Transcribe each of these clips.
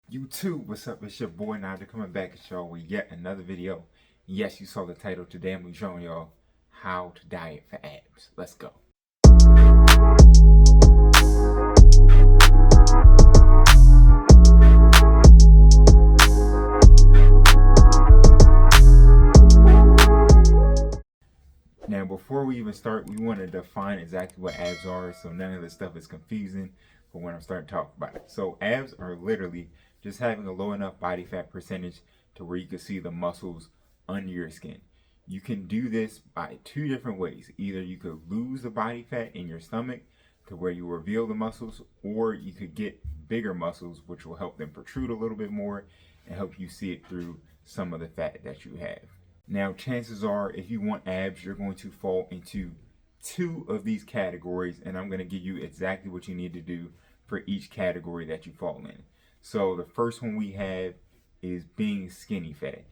YouTube, what's up? It's your boy Naja coming back at y'all with yet another video. Yes, you saw the title. Today I'm showing y'all how to diet for abs. Let's go. Now, before we even start, we want to define exactly what abs are so none of this stuff is confusing for when I'm starting to talk about it. So abs are literally just having a low enough body fat percentage to where you can see the muscles under your skin. You can do this by two different ways. Either you could lose the body fat in your stomach to where you reveal the muscles, or you could get bigger muscles which will help them protrude a little bit more and help you see it through some of the fat that you have. Now, chances are, if you want abs, you're going to fall into two of these categories, and I'm going to give you exactly what you need to do for each category that you fall in. So the first one we have is being skinny fat.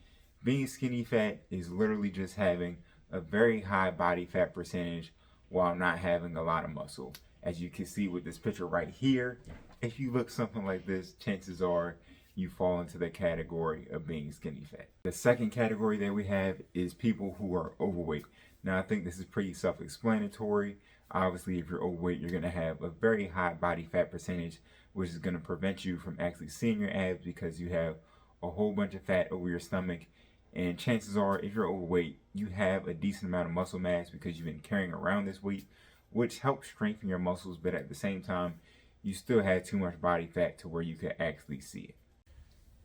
Being skinny fat is literally just having a very high body fat percentage while not having a lot of muscle. As you can see with this picture right here, if you look something like this, chances are you fall into the category of being skinny fat. The second category that we have is people who are overweight. Now, I think this is pretty self-explanatory. Obviously, if you're overweight, you're gonna have a very high body fat percentage, which is gonna prevent you from actually seeing your abs because you have a whole bunch of fat over your stomach. And chances are, if you're overweight, you have a decent amount of muscle mass because you've been carrying around this weight, which helps strengthen your muscles, but at the same time, you still have too much body fat to where you can actually see it.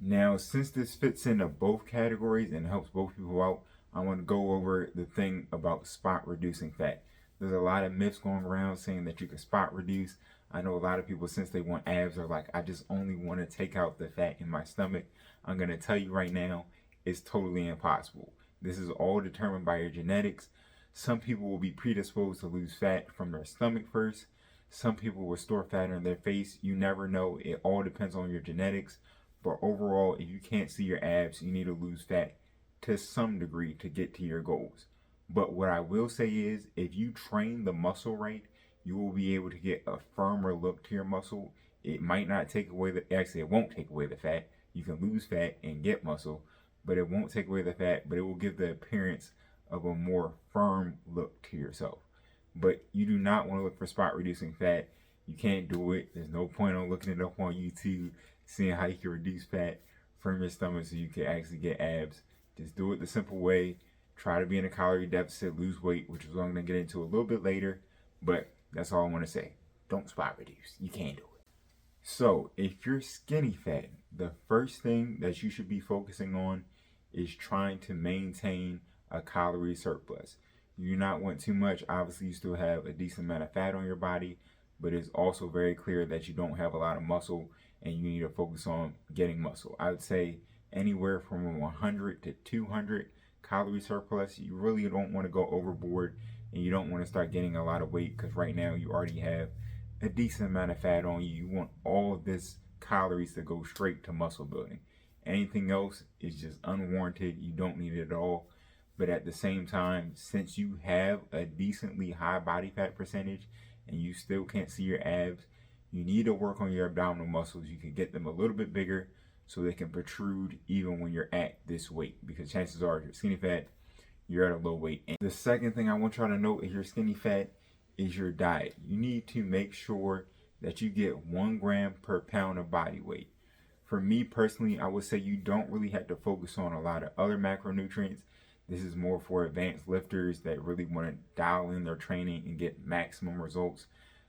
Now, since this fits into both categories and helps both people out, I want to go over the thing about spot reducing fat. There's a lot of myths going around saying that you can spot reduce. I know a lot of people, since they want abs, are like, I just only want to take out the fat in my stomach. I'm going to tell you right now, it's totally impossible. This is all determined by your genetics. Some people will be predisposed to lose fat from their stomach first. Some people will store fat on their face. You never know. It all depends on your genetics. But overall, if you can't see your abs, you need to lose fat to some degree to get to your goals. But what I will say is, if you train the muscle right, you will be able to get a firmer look to your muscle. It might not take away it won't take away the fat. You can lose fat and get muscle, but it won't take away the fat, but it will give the appearance of a more firm look to yourself. But you do not want to look for spot reducing fat. You can't do it. There's no point on looking it up on YouTube, seeing how you can reduce fat from your stomach so you can actually get abs. Just do it the simple way. Try to be in a calorie deficit, lose weight, which is what I'm going to get into a little bit later. But that's all I want to say. Don't spot reduce. You can't do it. So if you're skinny fat, the first thing that you should be focusing on is trying to maintain a calorie surplus. You do not want too much. Obviously, you still have a decent amount of fat on your body, but it's also very clear that you don't have a lot of muscle and you need to focus on getting muscle. I would say anywhere from 100 to 200 calorie surplus. You really don't want to go overboard, and you don't want to start getting a lot of weight because right now you already have a decent amount of fat on you. You want all of this calories to go straight to muscle building. Anything else is just unwarranted. You don't need it at all. But at the same time, since you have a decently high body fat percentage and you still can't see your abs, you need to work on your abdominal muscles. You can get them a little bit bigger so they can protrude even when you're at this weight, because chances are if you're skinny fat, you're at a low weight. And the second thing I want y'all to know if you're skinny fat is your diet. You need to make sure that you get 1 gram per pound of body weight. For me personally, I would say you don't really have to focus on a lot of other macronutrients. This is more for advanced lifters that really want to dial in their training and get maximum results.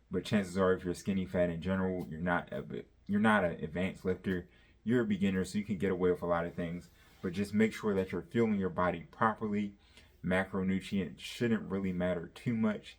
But chances are, if you're skinny fat in general, you're not an advanced lifter. You're a beginner, so you can get away with a lot of things. But just make sure that you're fueling your body properly. Macronutrients shouldn't really matter too much.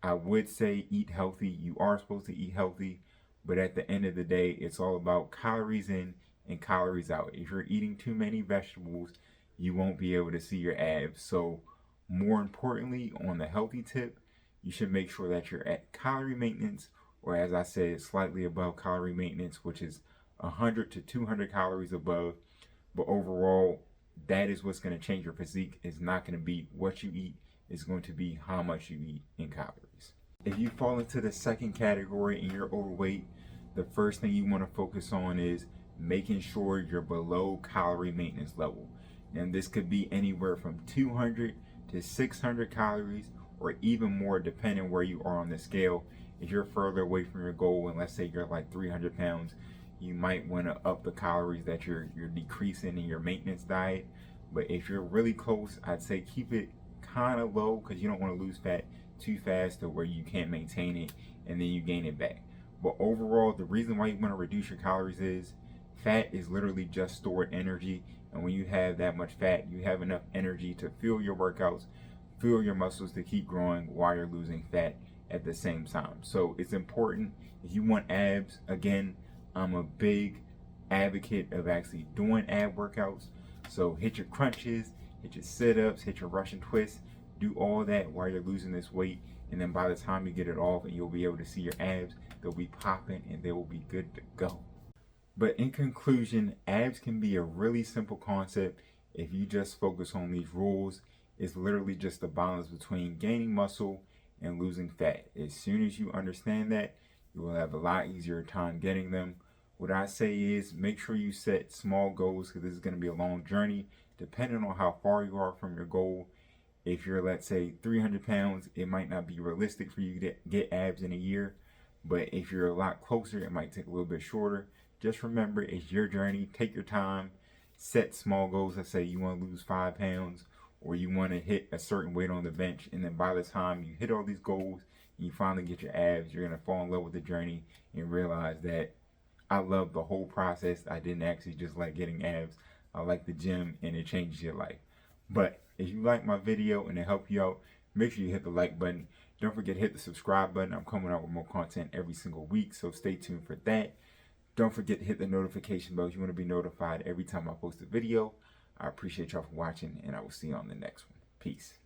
I would say eat healthy. You are supposed to eat healthy. But at the end of the day, it's all about calories in and calories out. If you're eating too many vegetables, you won't be able to see your abs. So more importantly, on the healthy tip, you should make sure that you're at calorie maintenance, or as I said, slightly above calorie maintenance, which is 100 to 200 calories above. But overall, that is what's going to change your physique. It's not going to be what you eat. It's going to be how much you eat in calories. If you fall into the second category and you're overweight, the first thing you want to focus on is making sure you're below calorie maintenance level. And this could be anywhere from 200 to 600 calories or even more depending where you are on the scale. If you're further away from your goal, and let's say you're like 300 pounds, you might want to up the calories that you're decreasing in your maintenance diet. But if you're really close, I'd say keep it kind of low, because you don't want to lose fat too fast to where you can't maintain it and then you gain it back. But overall, the reason why you want to reduce your calories is fat is literally just stored energy. And when you have that much fat, you have enough energy to fuel your workouts, fuel your muscles to keep growing while you're losing fat at the same time. So it's important. If you want abs, again, I'm a big advocate of actually doing ab workouts. So hit your crunches, hit your sit-ups, hit your Russian twists, do all that while you're losing this weight. And then by the time you get it off and you'll be able to see your abs, they'll be popping and they will be good to go. But in conclusion, abs can be a really simple concept if you just focus on these rules. It's literally just the balance between gaining muscle and losing fat. As soon as you understand that, you will have a lot easier time getting them. What I say is make sure you set small goals, because this is going to be a long journey depending on how far you are from your goal. If you're, let's say, 300 pounds, it might not be realistic for you to get abs in a year. But if you're a lot closer, it might take a little bit shorter. Just remember, it's your journey. Take your time. Set small goals. Let's say you want to lose 5 pounds or you want to hit a certain weight on the bench. And then by the time you hit all these goals and you finally get your abs, you're going to fall in love with the journey and realize that I love the whole process. I didn't actually just like getting abs. I like the gym, and it changes your life. But if you like my video and it helped you out, make sure you hit the like button. Don't forget to hit the subscribe button. I'm coming out with more content every single week, so stay tuned for that. Don't forget to hit the notification bell if you want to be notified every time I post a video. I appreciate y'all for watching, and I will see you on the next one. Peace.